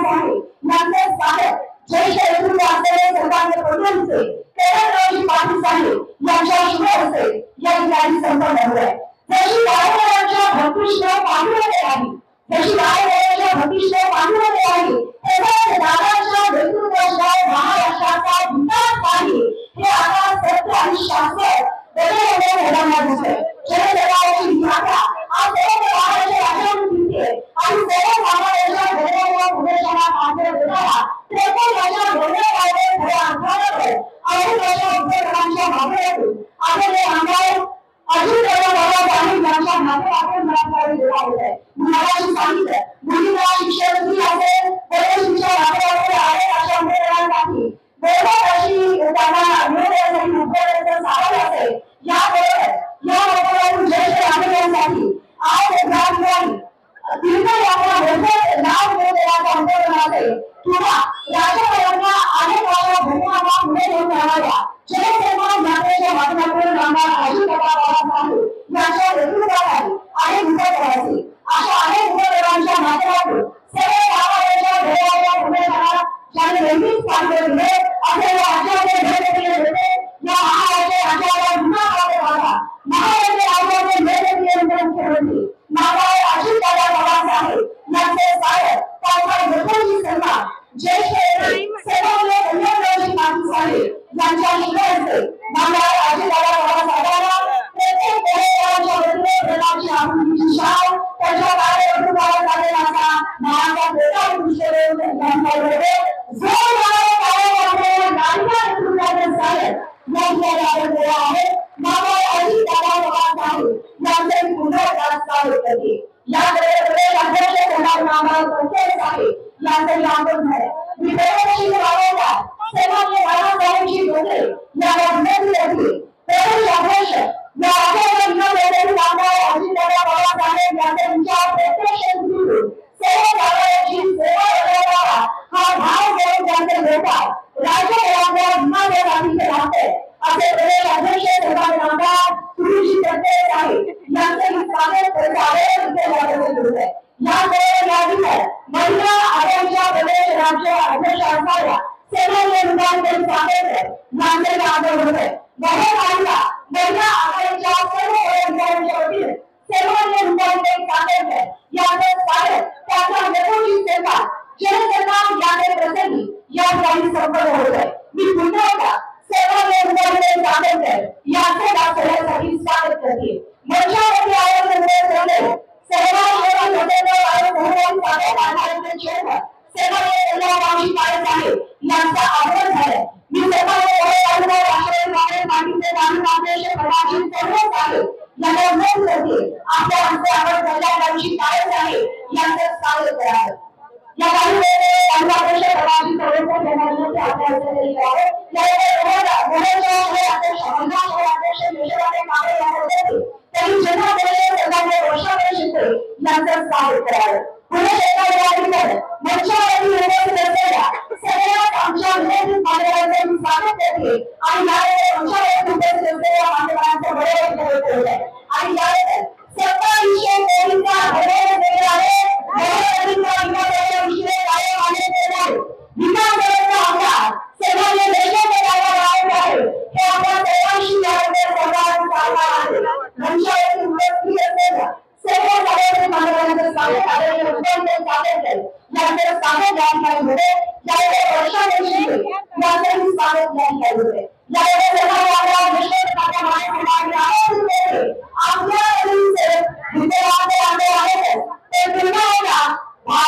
आहे यांचे स्वागत ज्येष्ठ नेतृत्व असलेले सर्वांचे प्रमुख केदाररावजी पाटील साहेब यांच्या शुभ हस्ते या ठिकाणी संपन्न होत आहे। जशी गायकवाडांच्या भक्तिश्रेय पांडुरंग आहे, जशी गायकवाडांच्या भक्तिश्रेय पांडुरंग आहे, तसेच दादांच्या नेतृत्वाशिवाय महाराष्ट्राचा विकास आहे हे आता सत्य आणि शाश्वत बदलण्याने होणार दिसतंय। जनसेवाची यात्रा आज सर्व गावांच्या राज्यातून दिसते आणि सर्व गावांच्या घराच्या प्रदेशाला आदर देणारा 53 वर्षाच्या घोड्यामध्ये खऱ्या अर्थानं आणि त्याच्या उपक्रमांच्या माध्यमातून आपले आमदार अजित दादा पाटील यांच्या माध्यमातून मराठवाड्यात देवा होत आहे। मगाशी सांगितलं मुलींना शिक्षण फ्री असेल, परत शिक्षण माध्यमातून आहे अशा उमेदवारांसाठी बरोबर अशी त्यांना मिळवण्यासाठी उपक्रमांचा सहाय्य असेल। याबरोबर या उपक्रमातून ज्येष्ठ नागरिकांसाठी आज ग्रामवारी तीर्थयात्रा मोफत लाभ मिळवण्याचा उपक्रम असेल किंवा राज्यभरातल्या अनेक अशा घटनांना पुढे घेऊन जाणाऱ्या जनसन्मान यात्रेच्या माध्यमातून आमदार अजित दादा बाळासाहेब यांच्या नेतृत्वाखाली अनेक उपक्रम असतील। अशा अनेक उपक्रमांच्या माध्यमातून सर्व गावाच्या घराच्या प्रदेशाला ज्यांनी नेहमीच पाहिजे दिले असे राज्याचे नेते होते या महाराष्ट्र राज्याला पुन्हा पाहिजे होता। महाराष्ट्र राज्याचे नेते मुख्यमंत्री नारायण अजित दादा बाळासाहेब यांचे स्वागत त्यांच्या लोकांची सन्मान ज्येष्ठ सेवाले कल्याणरावजी पाटील साहेब यांच्या शुभ हस्ते नारायण अजित दादा बाळासाहेबांना प्रत्येक कोळेकरांच्या वतीने प्रकारची आपुलकीची शाल त्यांच्या कार्यकर्त्याला झालेला असा महाराष्ट्रात बेकार दृश्य त्यांच्याकडे जोरदार कार्यकर्ते गाडीच्या नेतृत्वाचे साहेब यांच्या आदर आहे। नारायण अजित दादा बाळासाहेब यांचे पुन्हा स्वागत करते। याकडे प्रदेश अध्यक्ष नारायण पंचायत साहेब यांचे आगमन झाले। मी दरवर्षी वारंवार सर्वांनी बाळासाहेबांची डोळे याला विनंती करते। प्रदेश अध्यक्ष या राज्याच्या नारायण अजित दादा बाळासाहेब यांचे विचार प्रत्यक्ष घेऊन सर्व गावाची सेवा करणारा हा भाव घेऊन त्यांचे लोक राज्यभरातल्या विमानतळासाठी राहते असे प्रदेश अध्यक्ष सर्वांनी आमदार सुनीलजी तटकरे साहेब यांचे स्वागत करत आहे। महिला आघाडीच्या प्रदेश राज्य अध्यक्ष असणाऱ्या सर्वांनी स्वागत यांचे आदर होते। महिला आघाडीच्या सर्व पदाधिकाऱ्यांच्या वतीने सर्वांनी स्वागत यांचे स्वागत त्यांच्या नेतृत्वाची सेवा जनसन्मान यात्रे प्रसंगी या ठिकाणी संपन्न होत आहे। मी पुन्हा एकदा सर्वांनी स्वागत यात्रे दाखवण्यासाठी स्वागत करते। मंचावरती आयोजन झाले सर्वांनी यांचा आगमन झालं। मी सर्वांनी आपल्या हस्ते आपण कल्याणची काय आहे यांचं स्वागत करावं।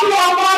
या भाई